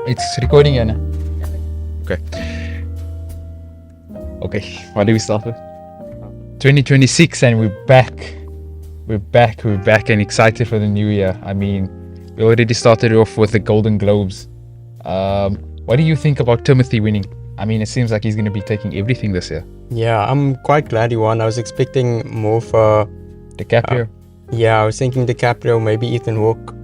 It's recording, Anna. Okay. Okay, what do we start with? 2026, and we're back. We're back and excited for the new year. I mean, we already started off with the Golden Globes. What do you think about Timothée winning? I mean, it seems like he's going to be taking everything this year. Yeah, I'm quite glad he won. I was expecting more for DiCaprio. Yeah, I was thinking DiCaprio, maybe Ethan Hawke.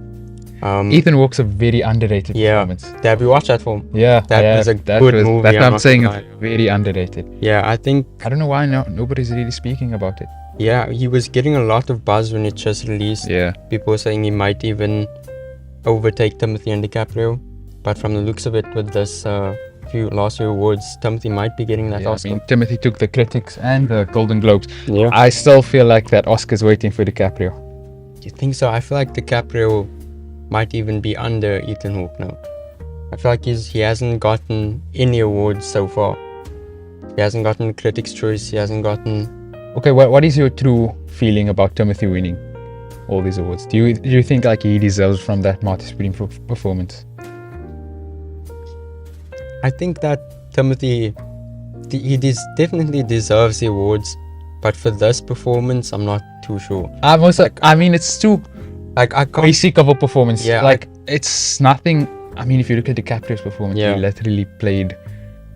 Ethan Hawke's a very underrated performance. Have you watched that film? Yeah, that was a good movie. That's what I'm saying. It's very underrated. Yeah, I don't know why nobody's really speaking about it. Yeah, he was getting a lot of buzz when it just released. Yeah, people were saying he might even overtake Timothée and DiCaprio. But from the looks of it, with this last few awards, Timothée might be getting that Oscar. I mean, Timothée took the critics and the Golden Globes. Yeah, I still feel like that Oscar's waiting for DiCaprio. You think so? I feel like DiCaprio might even be under Ethan Hawke now. I feel like he hasn't gotten any awards so far. He hasn't gotten Critics' Choice. He hasn't gotten. Okay, what is your true feeling about Timothée winning all these awards? Do you think like he deserves from that Martyrs Supreme performance? I think that Timothée, he definitely deserves the awards, but for this performance, I'm not too sure. I'm also, I mean, it's too like I can't basic of a performance. Yeah, like it's nothing. I mean, if you look at DiCaprio's performance, he literally played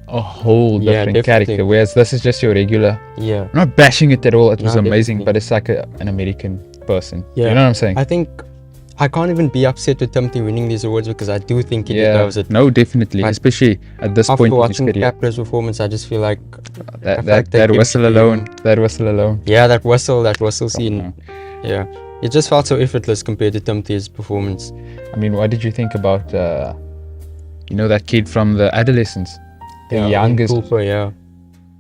a whole different character, whereas this is just your regular. Yeah, I'm not bashing it at all. It was amazing, but it's like an American person. Yeah, you know what I'm saying? I think I can't even be upset with Timothée winning these awards because I do think he deserves it. No, definitely, especially at this point in his career. After watching DiCaprio's performance, I just feel like that whistle alone. That whistle alone. Yeah, that whistle scene. Yeah, it just felt so effortless compared to Timothée's performance. I mean, what did you think about that kid from the Adolescents? The youngest. Cooper,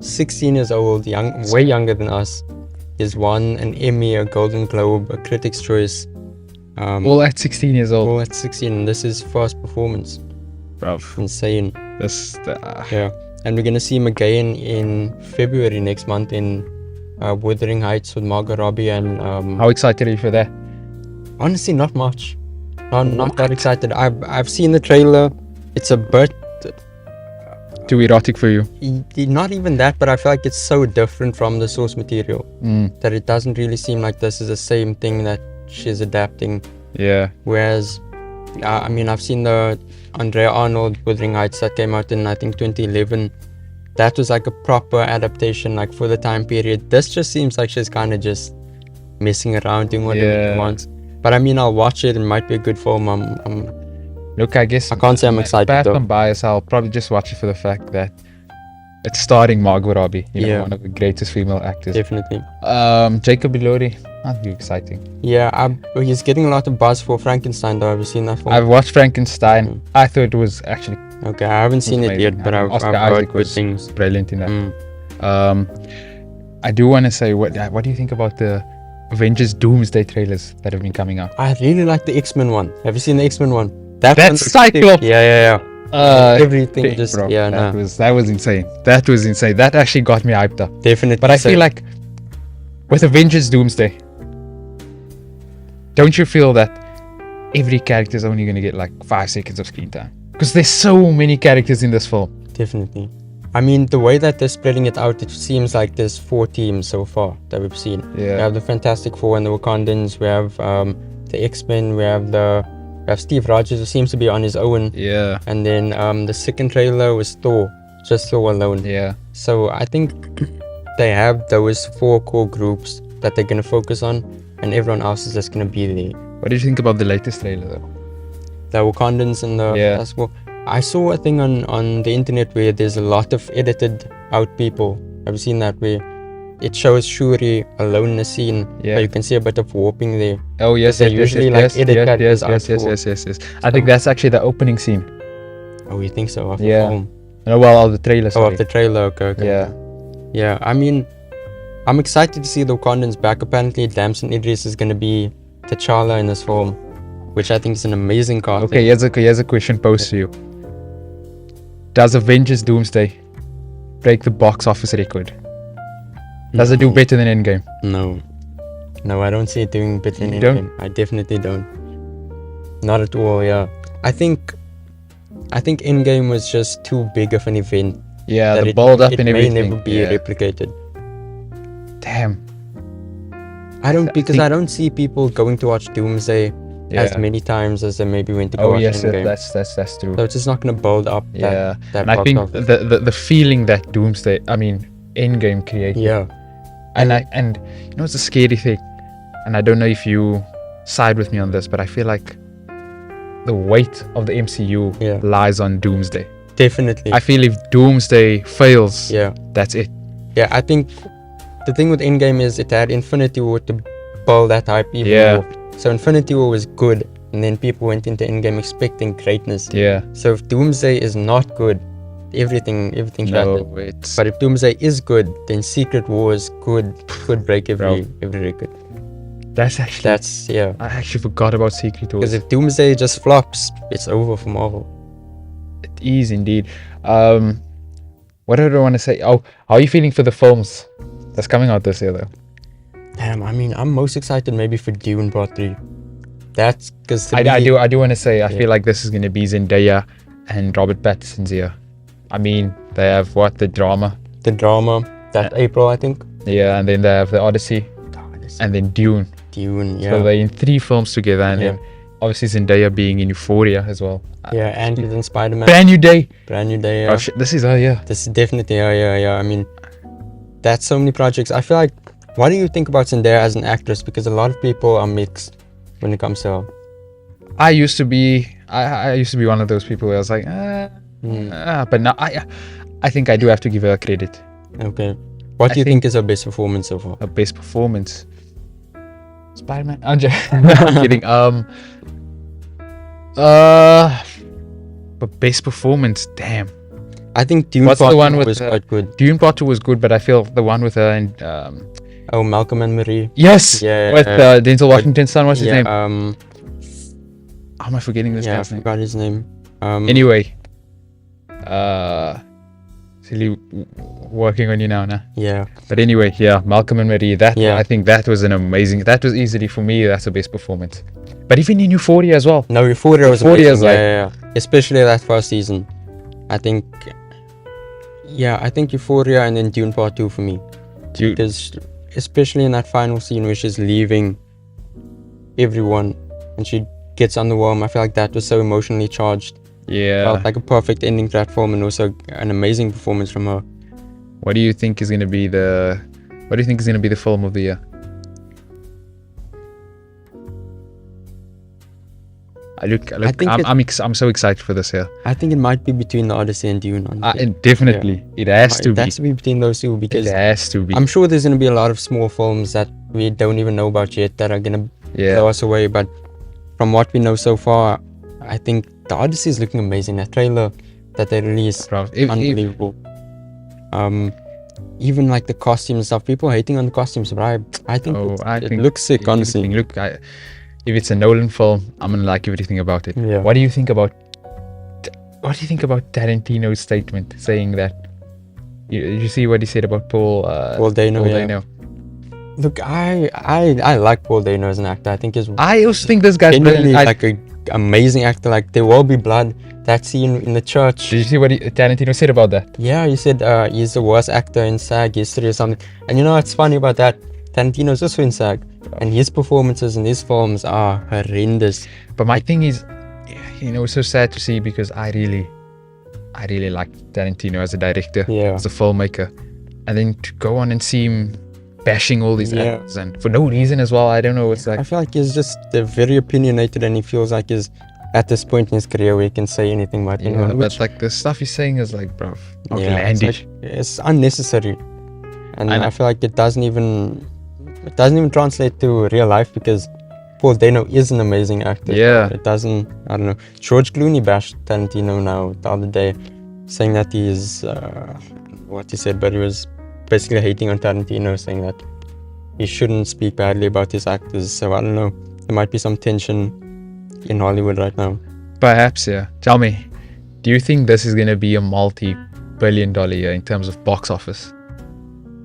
16 years old, way younger than us. He's won an Emmy, a Golden Globe, a Critics' Choice. All at 16 years old. All at 16, and this is first performance. Bro, insane. Yeah, and we're gonna see him again in February next month in Wuthering Heights with Margot Robbie and. How excited are you for that? Honestly, not much. Not that excited. I've seen the trailer. It's a bit too erotic for you. Not even that, but I feel like it's so different from the source material that it doesn't really seem like this is the same thing that she's adapting. Yeah. Whereas, I mean, I've seen the Andrea Arnold Wuthering Heights that came out in I think 2011. That was like a proper adaptation, like for the time period. This just seems like she's kind of just messing around, doing whatever she wants. But I mean, I'll watch it. It might be a good film. Look, I guess I can't say I'm excited. Bad on bias, I'll probably just watch it for the fact that it's starring Margot Robbie, one of the greatest female actors. Definitely. Jacob Elordi, not too exciting. Yeah, he's getting a lot of buzz for Frankenstein though. Have you seen that film? I've watched Frankenstein. I thought it was actually okay. I haven't seen it yet, but I've heard good things. Brilliant in that. I do want to say, what do you think about the Avengers Doomsday trailers that have been coming out? I really like the X-Men one. Have you seen the X-Men one? That's Cyclops. Yeah. Everything just bro, that was insane. That was insane. That actually got me hyped up. Definitely. But I feel like with Avengers Doomsday, don't you feel that every character is only going to get like 5 seconds of screen time? Because there's so many characters in this film. Definitely. I mean, the way that they're spreading it out, it seems like there's 4 teams so far that we've seen. Yeah. We have the Fantastic Four and the Wakandans. We have the X-Men. We have Steve Rogers, who seems to be on his own. Yeah. And then the second trailer was Thor, just Thor alone. Yeah. So I think they have those 4 core groups that they're going to focus on, and everyone else is just going to be there. What do you think about the latest trailer though? The Wakandans and the Fantastic Four. I saw a thing on the internet where there's a lot of edited out people. Have you seen that? Where it shows Shuri alone in a scene, but you can see a bit of warping there. Oh yes, they usually edit characters out. Yes. I think that's actually the opening scene. Oh, you think so? Film? No, well, of the trailer. Oh, of the trailer. Okay. Yeah. I mean, I'm excited to see the Wakandans back. Apparently, Damson Idris is going to be T'Challa in this film, which I think is an amazing casting. Okay, here's a question posed to you. Does Avengers Doomsday break the box office record? Does it do better than Endgame? No, I don't see it doing better than Endgame. I definitely don't. Not at all, yeah. I think I think Endgame was just too big of an event. Yeah, that the build up and It everything. may never be yeah. replicated. Damn. I don't see people going to watch Doomsday as Yeah. many times as they maybe went to go Oh watch yes, Endgame. that's true. So it's just not going to build up Yeah, that and I box think office. the feeling that Endgame created. Yeah. And you know, it's a scary thing, and I don't know if you side with me on this, but I feel like the weight of the MCU Yeah. lies on Doomsday. Definitely. I feel if Doomsday fails, Yeah. that's it. Yeah, I think the thing with Endgame is it had Infinity War to build that hype even Yeah. more. So Infinity War was good, and then people went into Endgame expecting greatness. Yeah. So if Doomsday is not good, everything shattered. No, it's But if Doomsday is good, then Secret Wars could break every record. that's Yeah. I actually forgot about Secret Wars. Because if Doomsday just flops, it's over for Marvel. It is indeed. What do I want to say? Oh, how are you feeling for the films that's coming out this year though? Damn, I mean, I'm most excited maybe for Dune Part 3. That's because I do want to say I feel like this is going to be Zendaya and Robert Pattinson's year. I mean, they have the drama. The drama, that April, I think. Yeah, and then they have the Odyssey, and then Dune. Dune, yeah. So they're in 3 films together, and Yeah. then obviously Zendaya being in Euphoria as well. Yeah, and he's in Spider-Man. Brand new day. Brand new day, yeah. Oh shit, this is yeah. This is definitely, yeah. I mean, that's so many projects. I feel like, what do you think about Zendaya as an actress? Because a lot of people are mixed when it comes to her. I used to be one of those people where I was like, but now I think I do have to give her credit. Okay. What do you think is her best performance so far? Her best performance. Spider-Man. I'm kidding. But best performance, damn. I think Dune What's the Part one 2 with was quite good. Dune Part 2 was good, but I feel the one with her and Oh, Malcolm and Marie. yes, Yeah, with Denzel Washington's son. What's his Yeah, name? How am I forgetting this I guy's name? forgot his name. Anyway, silly working on you now, nah. Yeah. But anyway, yeah, Malcolm and Marie. Yeah. I think that was an amazing. That was easily for me. That's the best performance. But even in Euphoria as well. No, Euphoria was Euphoria is amazing. like- Yeah. Especially that first season. I think Euphoria and then Dune Part 2 for me. Dude, Because especially in that final scene where she's leaving everyone and she gets on the worm, I feel like that was so emotionally charged. yeah. Felt like a perfect ending to that film, and also an amazing performance from her. What do you think is going to be the film of the year? I'm so excited for this year. I think it might be between the Odyssey and Dune. honestly. And definitely, it has to It be. has to be between those two, because It has to be. I'm sure there's going to be a lot of small films that we don't even know about yet that are going to Yeah. blow us away. But from what we know so far, I think the Odyssey is looking amazing. That trailer that they released, Bro, if- unbelievable. Even like the costumes and stuff, people hating on the costumes, but I think it looks sick, honestly. Look, if it's a Nolan film, I'm gonna like everything about it. Yeah. What do you think about Tarantino's statement saying that? You see what he said about Paul Dano, yeah. Dano. Look, I like Paul Dano as an actor. I think he's I also think this guy's genuinely brilliant. like an amazing actor. Like, There Will Be Blood, that scene in the church. Did you see what Tarantino said about that? Yeah, he said he's the worst actor in SAG history or something. And you know what's funny about that? Tarantino's also in SAG, and his performances in his films are horrendous. But my thing is, it's so sad to see, because I really like Tarantino as a director, Yeah. as a filmmaker, and then to go on and see him bashing all these Yeah. actors, and for no reason as well. I don't know. It's like I feel like he's just very opinionated, and he feels like he's at this point in his career where he can say anything about anyone. but which- like the stuff he's saying is like, bro, yeah, outlandish. it's unnecessary, and I know. I feel like it doesn't even translate to real life, because Paul Dano is an amazing actor. Yeah. It doesn't. I don't know. George Clooney bashed Tarantino now the other day, saying that he's what he said, but he was basically hating on Tarantino, saying that he shouldn't speak badly about his actors. So I don't know. There might be some tension in Hollywood right now. Perhaps, yeah. Tell me, do you think this is gonna be a multi-billion-dollar year in terms of box office?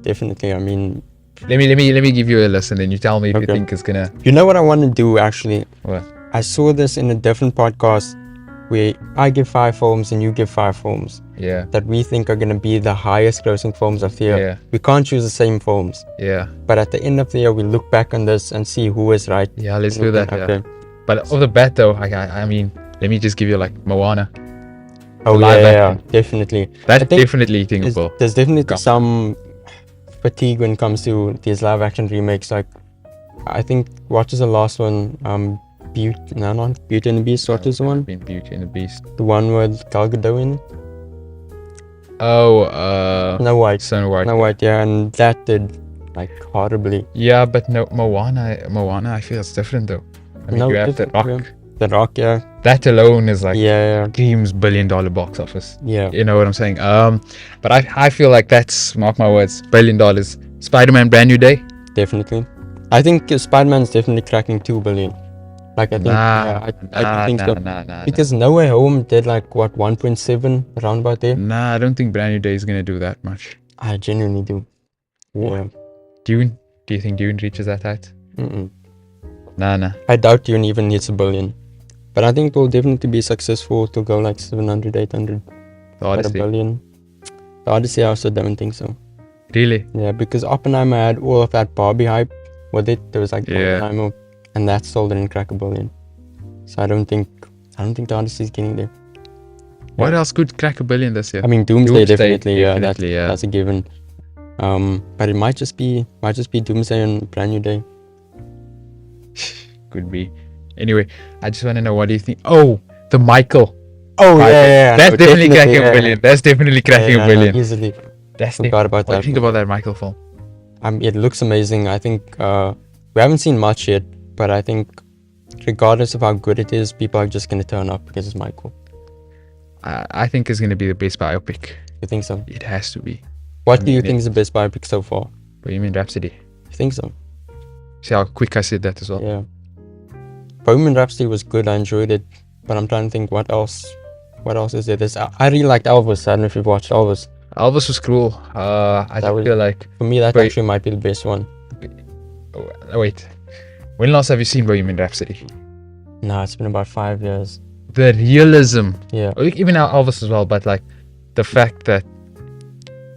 Definitely. I mean, Let me give you a list, and then you tell me if you Okay. think it's gonna. you know what I want to do actually? What? I saw this in a different podcast, I give 5 films and you give 5 films Yeah. that we think are going to be the highest grossing films of the year. Yeah. We can't choose the same films. Yeah. But at the end of the year, we look back on this and see who is right. Yeah, let's do that. Okay. Yeah. But off the bat though, I mean, let me just give you like Moana. Oh Live yeah, action. definitely. That's I think definitely thinkable. There's definitely Come. some fatigue when it comes to these live action remakes. Like, I think what was the last one? Beauty and the Beast. What was the one? Beauty and the Beast. The one with Gal Gadot in it? Oh, Snow White. Snow White. Snow White, yeah, and that did like horribly. Yeah, but no, Moana, I feel it's different though. I mean, No, you have The different, Rock. yeah. The Rock, yeah. That alone is like Yeah, Dream's $1 billion box office. yeah. You know what I'm saying? But I feel like that's, mark my words, $1 billion. Spider-Man Brand New Day. Definitely. I think Spider-Man's definitely cracking 2 billion. Like, I think, I think so. Nah. Because No Way Home did like, what, 1.7 around about there? Nah, I don't think Brand New Day is gonna do that much. I genuinely do. Yeah. Dune? Do you think Dune reaches that height? Mm-mm. Nah. I doubt Dune even hits $1 billion. But I think it will definitely be successful to go like 700, 800. The At Odyssey. $1 billion. The Odyssey, I also don't think so. Really? Yeah, because Oppenheimer had all of that Barbie hype with it. There was like Yeah. Oppenheimer, and that still didn't crack $1 billion. So I don't think the Odyssey is getting there. What else could crack $1 billion this year? I mean, Doomsday definitely, yeah, definitely, yeah. that's a given. But it might just be Doomsday and Brand New Day. Could be. Anyway, I just want to know, what do you think? Oh, the Michael. Oh Michael. That's no, definitely cracking yeah. $1 billion. That's definitely cracking $1 billion. Easily. That's Forgot about What do that. you think about that Michael film? It looks amazing. I think we haven't seen much yet, but I think regardless of how good it is, people are just gonna turn up because it's Michael. I think it's going to be the best biopic. You think so? It has to be. What do you think is the best biopic so far? Bohemian Rhapsody. You think so? See how quick I said that as well. Yeah. Bohemian Rhapsody was good. I enjoyed it, but I'm trying to think what else is there. I really liked Elvis. I don't know if you've watched Elvis. Elvis was cool. I just feel like... For me, that Wait. actually might be the best one. Oh, wait. When last have you seen Bohemian Rhapsody? No, it's been about 5 years. The realism. Yeah. Even Elvis as well, but like the fact that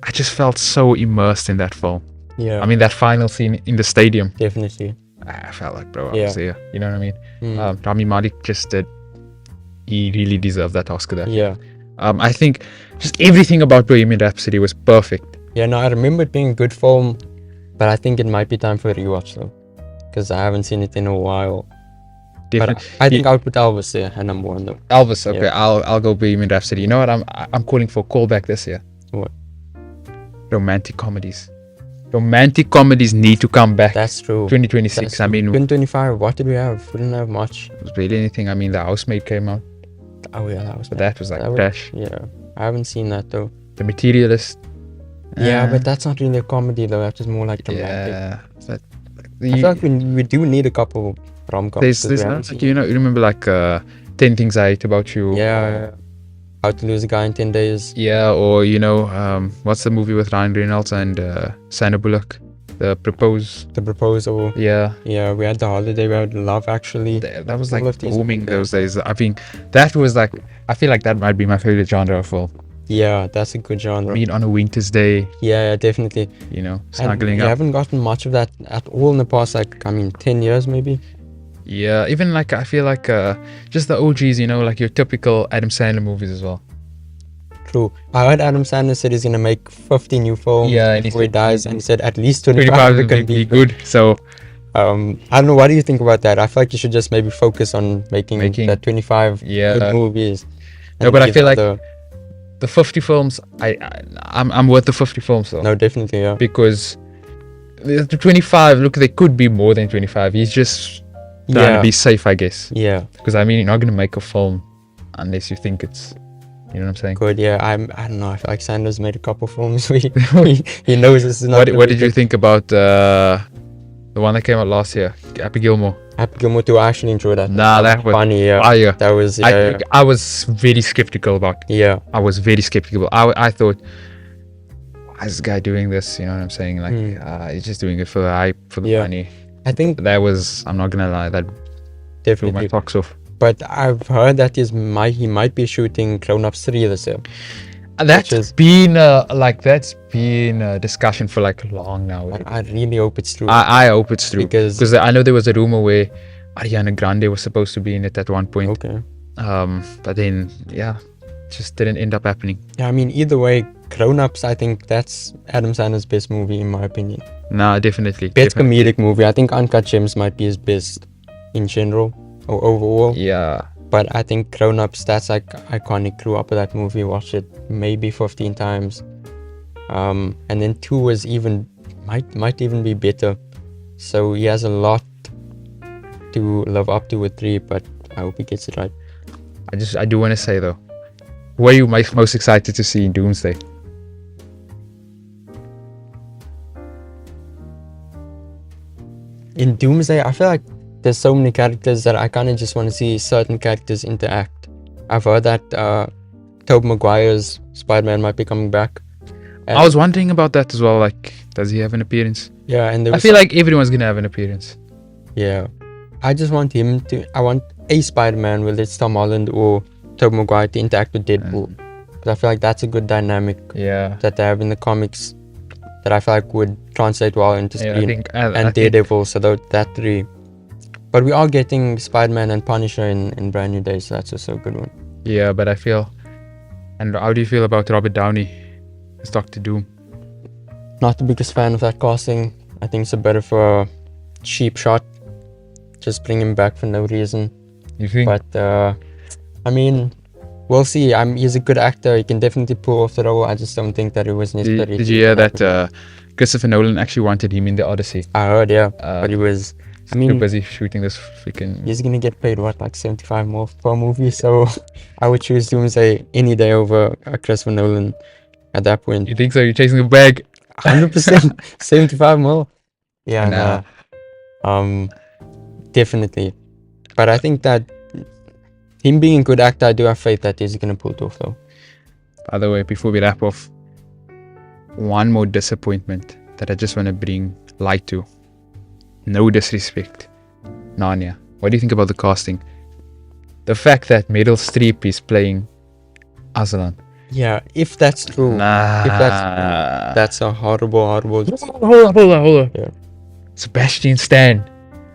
I just felt so immersed in that film. Yeah. I mean, that final scene in the stadium. Definitely. I felt like, bro, I Yeah. was there. You know what I mean? Mm. Rami Malek just did. He really deserved that Oscar there. Yeah. I think just everything about Bohemian Rhapsody was perfect. Yeah, no, I remember it being a good film, but I think it might be time for a rewatch though, because I haven't seen it in a while. Different. But I think I would put Elvis there at number 1 though. Elvis, okay, Yeah. I'll go Bohemian Rhapsody. You know what? I'm calling for a callback this year. What? Romantic comedies. Romantic comedies need to come back. That's true. 2026. I mean, 2025. What did we have? We didn't have much. it was barely anything. I mean, The Housemaid came out, Oh yeah, that was. but that was like that was- trash. Yeah, I haven't seen that though. The Materialist. Yeah, uh, but that's not really a comedy though. That's just more like dramatic. yeah. But I feel like we do need a couple rom-coms. there's not like, you remember like 10 Things I Hate About You. Yeah. How to Lose a Guy in 10 Days. Yeah, or what's the movie with Ryan Reynolds and Sandra Bullock? The The Proposal. Yeah, Yeah, we had The Holiday. We had Love Actually. that was All like of these- booming those days. I think that was like, I feel like that might be my favorite genre of film. Yeah, that's a good genre. Meet on a Winter's Day, Yeah, definitely. you And snuggling we up. haven't gotten much of that at all in the past, 10 years maybe. Yeah, even like I feel like just the OGs, like your typical Adam Sandler movies as well. True. I heard Adam Sandler said he's gonna make 50 new films Yeah, and he before he said- dies, and he said at least 25 25 are would gonna be be good. So I don't know. What do you think about that? I feel like you should just maybe focus on making that 25 Yeah. good movies. No, and but I give feel like other- the 50 films, I'm worth the 50 films though. no, definitely, yeah. Because the 25, look, they could be more than 25. He's just trying Yeah. to be safe, I guess. Yeah, Because I mean, you're not gonna make a film unless you think it's, you know what I'm saying? good. Yeah, I don't know. I feel like Sandler's made a couple films. He knows this is not. What gonna What be did you good. think about the one that came out last year, Happy Gilmore? Happy Gilmore 2, I actually enjoyed that. Nah, that was funny. Yeah, fire. that was. Yeah, I was very skeptical about. yeah. I was very skeptical. I thought, why is this guy doing this? You know what I'm saying? Like, he's just doing it for the hype, for the Yeah. money. I think That was, I'm not gonna lie, that threw my definitely. socks off. But I've heard that he might be shooting Grown Ups 3 this year. That's been a discussion for like long now. I really hope it's true. I hope it's true Because I know there was a rumor where Ariana Grande was supposed to be in it at one point. okay. But then just didn't end up happening. Yeah, I mean, either way, Grown Ups, I think that's Adam Sandler's best movie in my opinion. Nah, definitely. Best comedic movie. I think Uncut Gems might be his best in general or overall. Yeah. But I think Grown Ups, that's like iconic. Grew up with that movie, watched it maybe 15 times. And then 2 was might even be better. So he has a lot to live up to with 3, but I hope he gets it right. I do want to say though, who are you most excited to see in Doomsday? In Doomsday, I feel like there's so many characters that I kind of just want to see certain characters interact. I've heard that Tobey Maguire's Spider-Man might be coming back. And I was wondering about that as well. Like, does he have an appearance? yeah, and I feel like everyone's gonna have an appearance. yeah, I just want him to. I want a Spider-Man, whether it's Tom Holland or Tobey Maguire, to interact with Deadpool. Because I feel like that's a good dynamic Yeah. that they have in the comics that I feel like would translate well into Yeah, screen. I And think Daredevil, so that 3. But we are getting Spider-Man and Punisher in Brand New Day, so that's also a good one. yeah, but I feel. And how do you feel about Robert Downey as Doctor Doom? Not the biggest fan of that casting. I think it's a bit of a cheap shot. Just bring him back for no reason. You think? But I mean, we'll see. He's a good actor. He can definitely pull off the role. I just don't think that it was necessary. Did you hear that Christopher Nolan actually wanted him in the Odyssey? I heard, yeah. But he was. I Too mean, busy shooting this freaking. he's gonna get paid what, like 75 more per movie. So I would choose Doomsday any day over Christopher Nolan at that point. You think so? You're chasing the bag. 100%. 75 more. Yeah. Nah. Definitely. But I think that him being a good actor, I do have faith that he's gonna pull it off though. By the way, before we wrap off, one more disappointment that I just want to bring light to. No disrespect. Narnia. What do you think about the casting? The fact that Meryl Streep is playing Aslan. Yeah, if that's true. Nah. If that's a horrible. Hold on. Yeah. Sebastian Stan.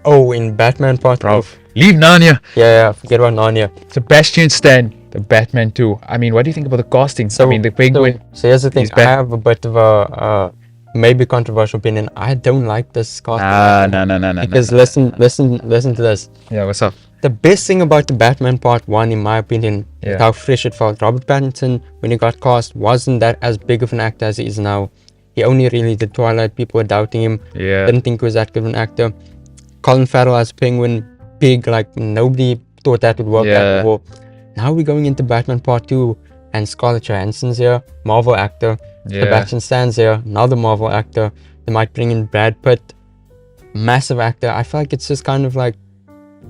Oh, in Batman Part 2. Bro. Leave Narnia. Yeah, forget about Narnia. Sebastian Stan. The Batman 2. I mean, what do you think about the casting? So, I mean, the Penguin. So here's the thing. He's I back. have a bit of a maybe controversial opinion. I don't like this casting. No. Because listen to this. Yeah, what's up? The best thing about the Batman Part 1, in my opinion, is Yeah. how fresh it felt. Robert Pattinson, when he got cast, wasn't that as big of an actor as he is now. He only really did Twilight. People were doubting him. Yeah. Didn't think he was that good of an actor. Colin Farrell as Penguin, big, like nobody thought that would work Yeah. at all. Now we're going into Batman Part 2, and Scarlett Johansson's here, Marvel actor. Yeah. Sebastian Stan's here, another Marvel actor. They might bring in Brad Pitt, massive actor. I feel like it's just kind of like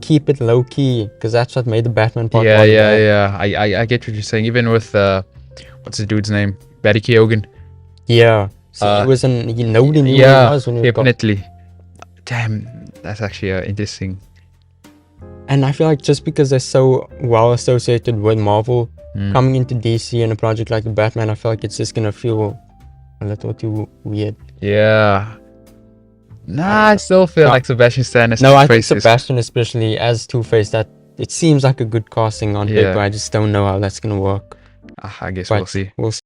keep it low key, because that's what made the Batman Part 1 bad. Yeah. I get what you're saying. Even with what's the dude's name? Barry Keoghan. Yeah. So nobody knew who he was when he was definitely. Damn, that's actually interesting. And I feel like just because they're so well associated with Marvel, coming into DC and a project like the Batman, I feel like it's just gonna feel a little too weird. Yeah. Nah, I still feel like Sebastian Stan as No, I think Two-Face is- Sebastian, especially as Two-Face, that it seems like a good casting on paper. I just don't know how that's gonna work. I guess But we'll see. We'll